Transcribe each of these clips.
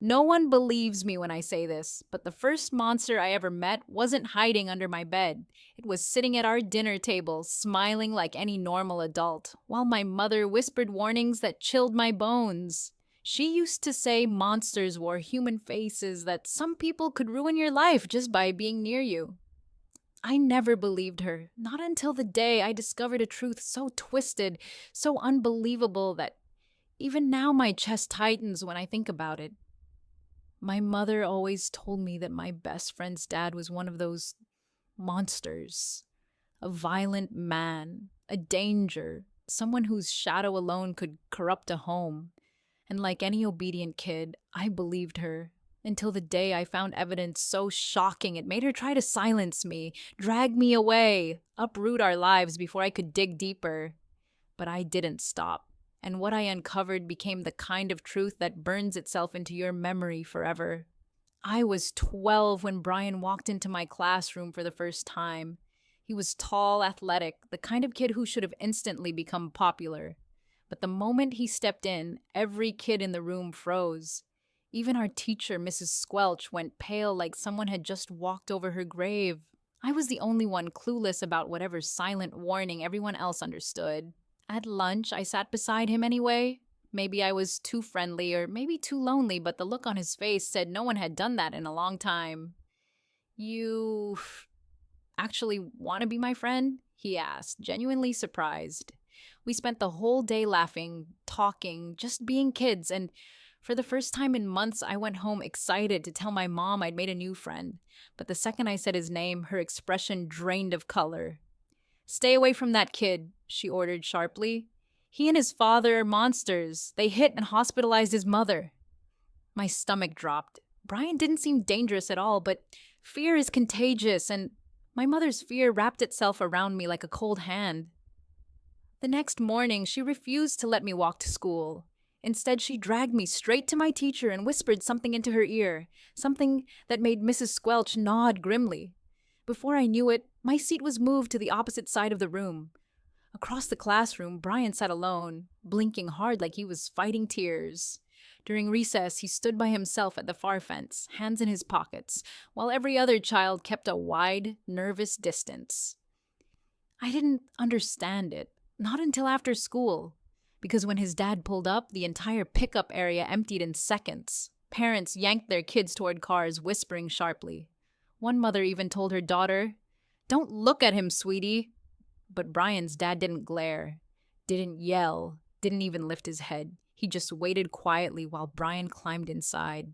No one believes me when I say this, but the first monster I ever met wasn't hiding under my bed. It was sitting at our dinner table, smiling like any normal adult, while my mother whispered warnings that chilled my bones. She used to say monsters wore human faces, that some people could ruin your life just by being near you. I never believed her, not until the day I discovered a truth so twisted, so unbelievable that even now my chest tightens when I think about it. My mother always told me that my best friend's dad was one of those monsters, a violent man, a danger, someone whose shadow alone could corrupt a home. And like any obedient kid, I believed her. Until the day I found evidence so shocking it made her try to silence me, drag me away, uproot our lives before I could dig deeper. But I didn't stop. And what I uncovered became the kind of truth that burns itself into your memory forever. I was 12 when Brian walked into my classroom for the first time. He was tall, athletic, the kind of kid who should have instantly become popular. But the moment he stepped in, every kid in the room froze. Even our teacher, Mrs. Squelch, went pale like someone had just walked over her grave. I was the only one clueless about whatever silent warning everyone else understood. At lunch, I sat beside him anyway. Maybe I was too friendly or maybe too lonely, but the look on his face said no one had done that in a long time. You actually want to be my friend? He asked, genuinely surprised. We spent the whole day laughing, talking, just being kids, and for the first time in months, I went home excited to tell my mom I'd made a new friend. But the second I said his name, her expression drained of color. Stay away from that kid, she ordered sharply. He and his father are monsters. They hit and hospitalized his mother. My stomach dropped. Brian didn't seem dangerous at all, but fear is contagious, and my mother's fear wrapped itself around me like a cold hand. The next morning, she refused to let me walk to school. Instead, she dragged me straight to my teacher and whispered something into her ear, something that made Mrs. Squelch nod grimly. Before I knew it, my seat was moved to the opposite side of the room. Across the classroom, Brian sat alone, blinking hard like he was fighting tears. During recess, he stood by himself at the far fence, hands in his pockets, while every other child kept a wide, nervous distance. I didn't understand it, not until after school, because when his dad pulled up, the entire pickup area emptied in seconds. Parents yanked their kids toward cars, whispering sharply. One mother even told her daughter, "Don't look at him, sweetie." But Brian's dad didn't glare, didn't yell, didn't even lift his head. He just waited quietly while Brian climbed inside.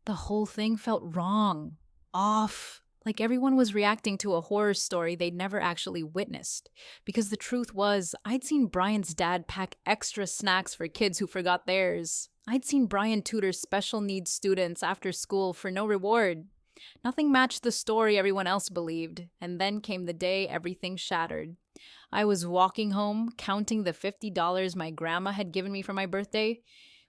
The whole thing felt wrong, off, like everyone was reacting to a horror story they'd never actually witnessed. Because the truth was, I'd seen Brian's dad pack extra snacks for kids who forgot theirs. I'd seen Brian tutor special needs students after school for no reward. Nothing matched the story everyone else believed, and then came the day everything shattered. I was walking home, counting the $50 my grandma had given me for my birthday,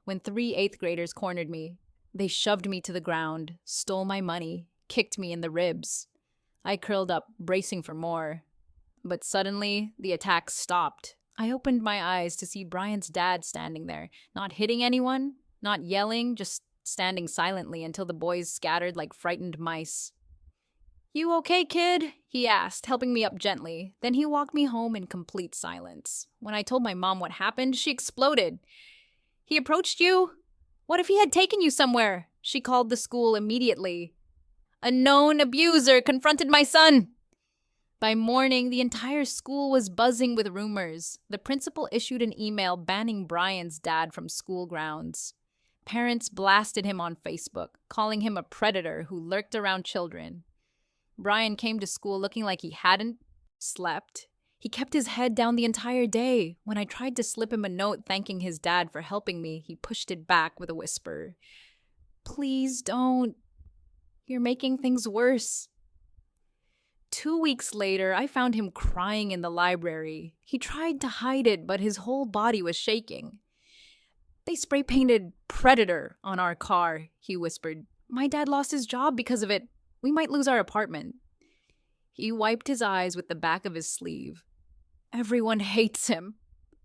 when 3 8th graders cornered me. They shoved me to the ground, stole my money, kicked me in the ribs. I curled up, bracing for more. But suddenly, the attack stopped. I opened my eyes to see Brian's dad standing there, not hitting anyone, not yelling, just standing silently until the boys scattered like frightened mice. "You okay, kid?" he asked, helping me up gently. Then he walked me home in complete silence. When I told my mom what happened, she exploded. "He approached you? What if he had taken you somewhere?" She called the school immediately. "A known abuser confronted my son." By morning, the entire school was buzzing with rumors. The principal issued an email banning Brian's dad from school grounds. Parents blasted him on Facebook, calling him a predator who lurked around children. Brian came to school looking like he hadn't slept. He kept his head down the entire day. When I tried to slip him a note thanking his dad for helping me, he pushed it back with a whisper. "Please don't. You're making things worse." 2 weeks later, I found him crying in the library. He tried to hide it, but his whole body was shaking. "They spray painted Predator on our car," he whispered. "My dad lost his job because of it. We might lose our apartment." He wiped his eyes with the back of his sleeve. "Everyone hates him,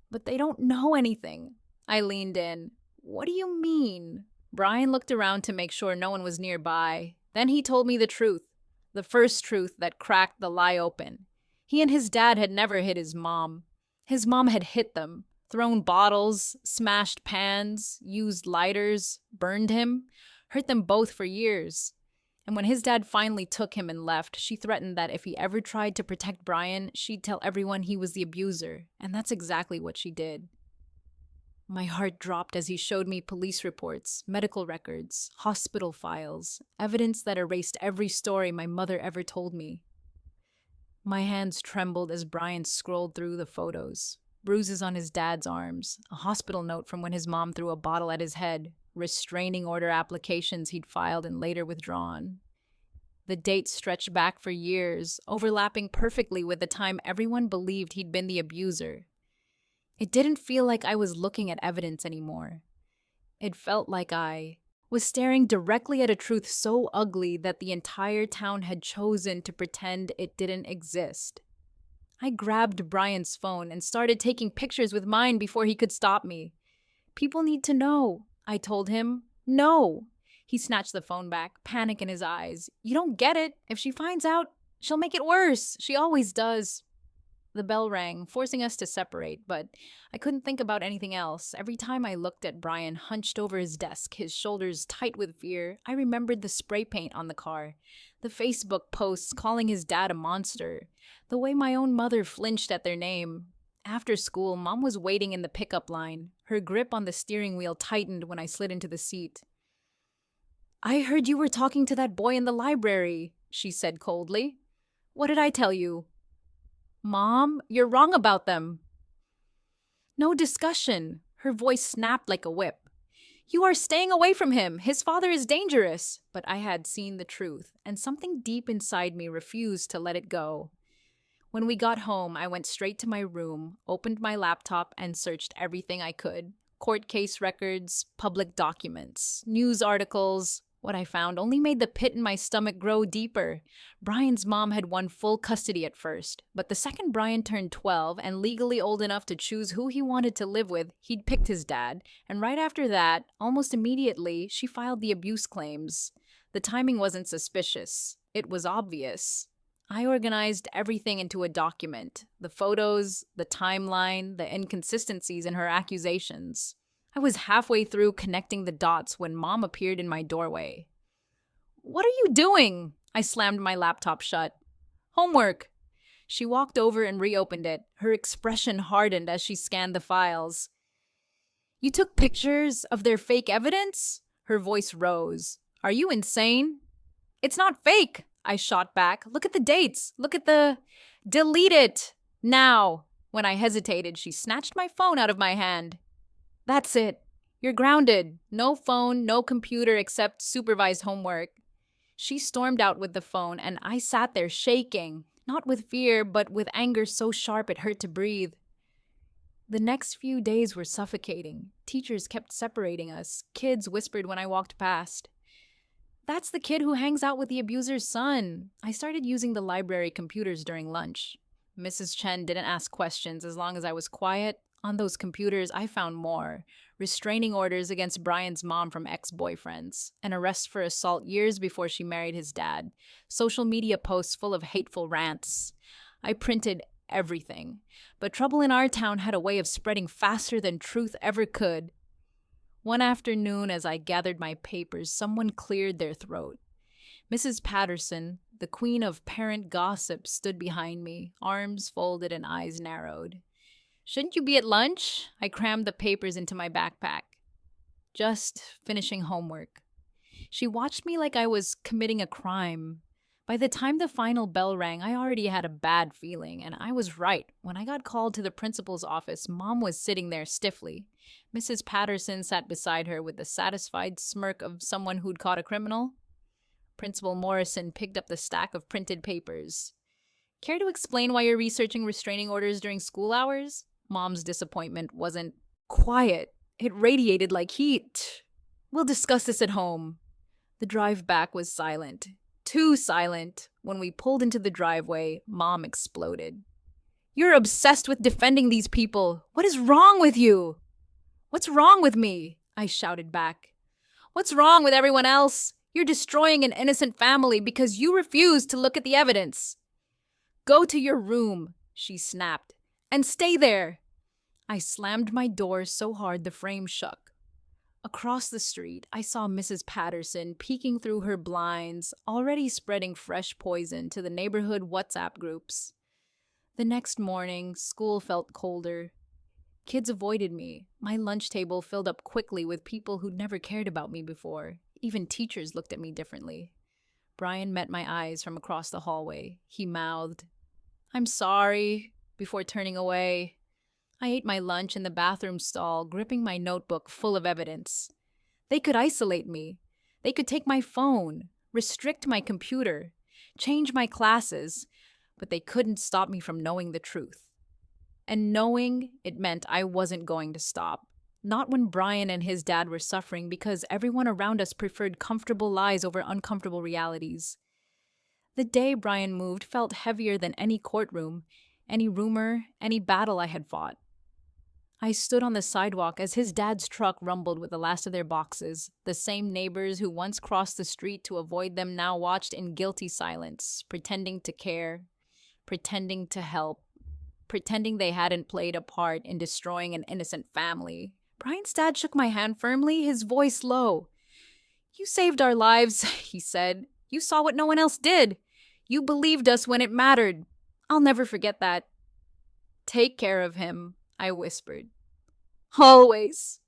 but they don't know anything." I leaned in. "What do you mean?" Brian looked around to make sure no one was nearby. Then he told me the truth. The first truth that cracked the lie open. He and his dad had never hit his mom. His mom had hit them, thrown bottles, smashed pans, used lighters, burned him, hurt them both for years. And when his dad finally took him and left, she threatened that if he ever tried to protect Brian, she'd tell everyone he was the abuser. And that's exactly what she did. My heart dropped as he showed me police reports, medical records, hospital files, evidence that erased every story my mother ever told me. My hands trembled as Brian scrolled through the photos. Bruises on his dad's arms, a hospital note from when his mom threw a bottle at his head, restraining order applications he'd filed and later withdrawn. The dates stretched back for years, overlapping perfectly with the time everyone believed he'd been the abuser. It didn't feel like I was looking at evidence anymore. It felt like I was staring directly at a truth so ugly that the entire town had chosen to pretend it didn't exist. I grabbed Brian's phone and started taking pictures with mine before he could stop me. People need to know, I told him. No. He snatched the phone back, panic in his eyes. You don't get it. If she finds out, she'll make it worse. She always does. The bell rang, forcing us to separate, but I couldn't think about anything else. Every time I looked at Brian hunched over his desk, his shoulders tight with fear, I remembered the spray paint on the car, the Facebook posts calling his dad a monster, the way my own mother flinched at their name. After school, Mom was waiting in the pickup line. Her grip on the steering wheel tightened when I slid into the seat. "I heard you were talking to that boy in the library," she said coldly. "What did I tell you?" "Mom, you're wrong about them." "No discussion." Her voice snapped like a whip. "You are staying away from him. His father is dangerous." But I had seen the truth, and something deep inside me refused to let it go. When we got home, I went straight to my room, opened my laptop, and searched everything I could. Court case records, public documents, news articles. What I found only made the pit in my stomach grow deeper. Brian's mom had won full custody at first, but the second Brian turned 12 and legally old enough to choose who he wanted to live with, he'd picked his dad, and right after that, almost immediately, she filed the abuse claims. The timing wasn't suspicious. It was obvious. I organized everything into a document. The photos, the timeline, the inconsistencies in her accusations. I was halfway through connecting the dots when Mom appeared in my doorway. "What are you doing?" I slammed my laptop shut. "Homework." She walked over and reopened it. Her expression hardened as she scanned the files. "You took pictures of their fake evidence?" Her voice rose. "Are you insane?" "It's not fake," I shot back. "Look at the dates. Look at the..." "Delete it! Now!" When I hesitated, she snatched my phone out of my hand. "That's it. You're grounded. No phone, no computer except supervised homework." She stormed out with the phone, and I sat there shaking, not with fear, but with anger so sharp it hurt to breathe. The next few days were suffocating. Teachers kept separating us. Kids whispered when I walked past. "That's the kid who hangs out with the abuser's son." I started using the library computers during lunch. Mrs. Chen didn't ask questions as long as I was quiet. On those computers, I found more. Restraining orders against Brian's mom from ex-boyfriends. An arrest for assault years before she married his dad. Social media posts full of hateful rants. I printed everything. But trouble in our town had a way of spreading faster than truth ever could. One afternoon, as I gathered my papers, someone cleared their throat. Mrs. Patterson, the queen of parent gossip, stood behind me, arms folded and eyes narrowed. "Shouldn't you be at lunch?" I crammed the papers into my backpack. "Just finishing homework." She watched me like I was committing a crime. By the time the final bell rang, I already had a bad feeling, and I was right. When I got called to the principal's office, Mom was sitting there stiffly. Mrs. Patterson sat beside her with the satisfied smirk of someone who'd caught a criminal. Principal Morrison picked up the stack of printed papers. "Care to explain why you're researching restraining orders during school hours?" Mom's disappointment wasn't quiet. It radiated like heat. "We'll discuss this at home." The drive back was silent. Too silent. When we pulled into the driveway, Mom exploded. "You're obsessed with defending these people. What is wrong with you?" "What's wrong with me?" I shouted back. What's wrong with everyone else? You're destroying an innocent family because you refuse to look at the evidence. Go to your room, she snapped, and stay there. I slammed my door so hard the frame shook. Across the street, I saw Mrs. Patterson peeking through her blinds, already spreading fresh poison to the neighborhood WhatsApp groups. The next morning, school felt colder. Kids avoided me. My lunch table filled up quickly with people who'd never cared about me before. Even teachers looked at me differently. Brian met my eyes from across the hallway. He mouthed, "I'm sorry," before turning away. I ate my lunch in the bathroom stall, gripping my notebook full of evidence. They could isolate me. They could take my phone, restrict my computer, change my classes, but they couldn't stop me from knowing the truth. And knowing it meant I wasn't going to stop. Not when Brian and his dad were suffering because everyone around us preferred comfortable lies over uncomfortable realities. The day Brian moved felt heavier than any courtroom, any rumor, any battle I had fought. I stood on the sidewalk as his dad's truck rumbled with the last of their boxes. The same neighbors who once crossed the street to avoid them now watched in guilty silence, pretending to care, pretending to help, pretending they hadn't played a part in destroying an innocent family. Brian's dad shook my hand firmly, his voice low. "You saved our lives," he said. "You saw what no one else did. You believed us when it mattered. I'll never forget that." "Take care of him," I whispered. "Always."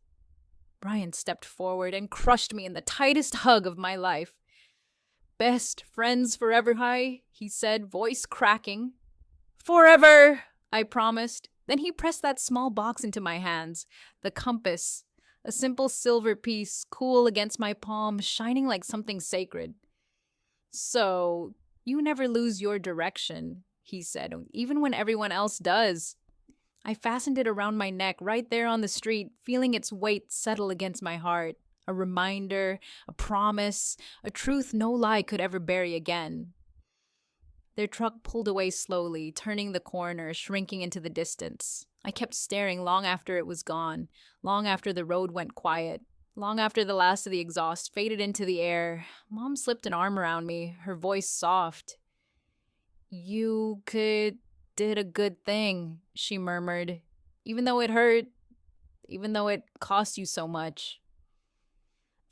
Brian stepped forward and crushed me in the tightest hug of my life. "Best friends forever, he said, voice cracking. "Forever," I promised. Then he pressed that small box into my hands, the compass, a simple silver piece, cool against my palm, shining like something sacred. "So, you never lose your direction," he said, "even when everyone else does." I fastened it around my neck right there on the street, feeling its weight settle against my heart. A reminder, a promise, a truth no lie could ever bury again. Their truck pulled away slowly, turning the corner, shrinking into the distance. I kept staring long after it was gone, long after the road went quiet, long after the last of the exhaust faded into the air. Mom slipped an arm around me, her voice soft. "You did a good thing," she murmured, "even though it hurt, even though it cost you so much."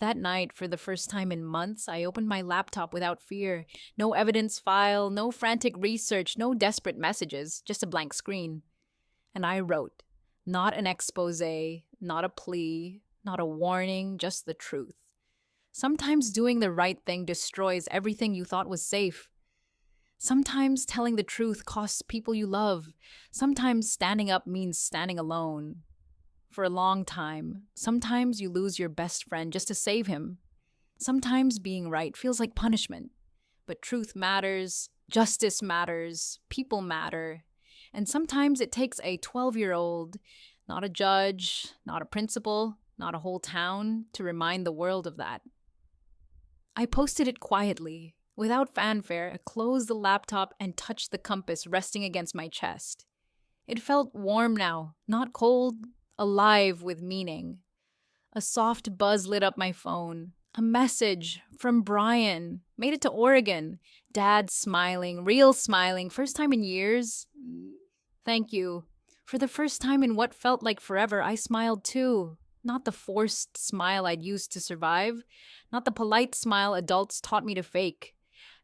That night, for the first time in months, I opened my laptop without fear. No evidence file, no frantic research, no desperate messages, just a blank screen. And I wrote, not an expose, not a plea, not a warning, just the truth. Sometimes doing the right thing destroys everything you thought was safe. Sometimes telling the truth costs people you love. Sometimes standing up means standing alone. For a long time, sometimes you lose your best friend just to save him. Sometimes being right feels like punishment. But truth matters, justice matters, people matter. And sometimes it takes a 12-year-old, not a judge, not a principal, not a whole town, to remind the world of that. I posted it quietly. Without fanfare, I closed the laptop and touched the compass resting against my chest. It felt warm now, not cold, alive with meaning. A soft buzz lit up my phone. A message from Brian. Made it to Oregon. Dad smiling, real smiling, first time in years. "Thank you." For the first time in what felt like forever, I smiled too. Not the forced smile I'd used to survive. Not the polite smile adults taught me to fake.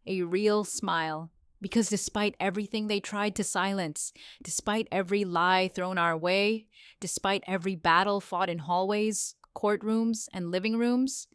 A real smile. Because despite everything they tried to silence, despite every lie thrown our way, despite every battle fought in hallways, courtrooms, and living rooms,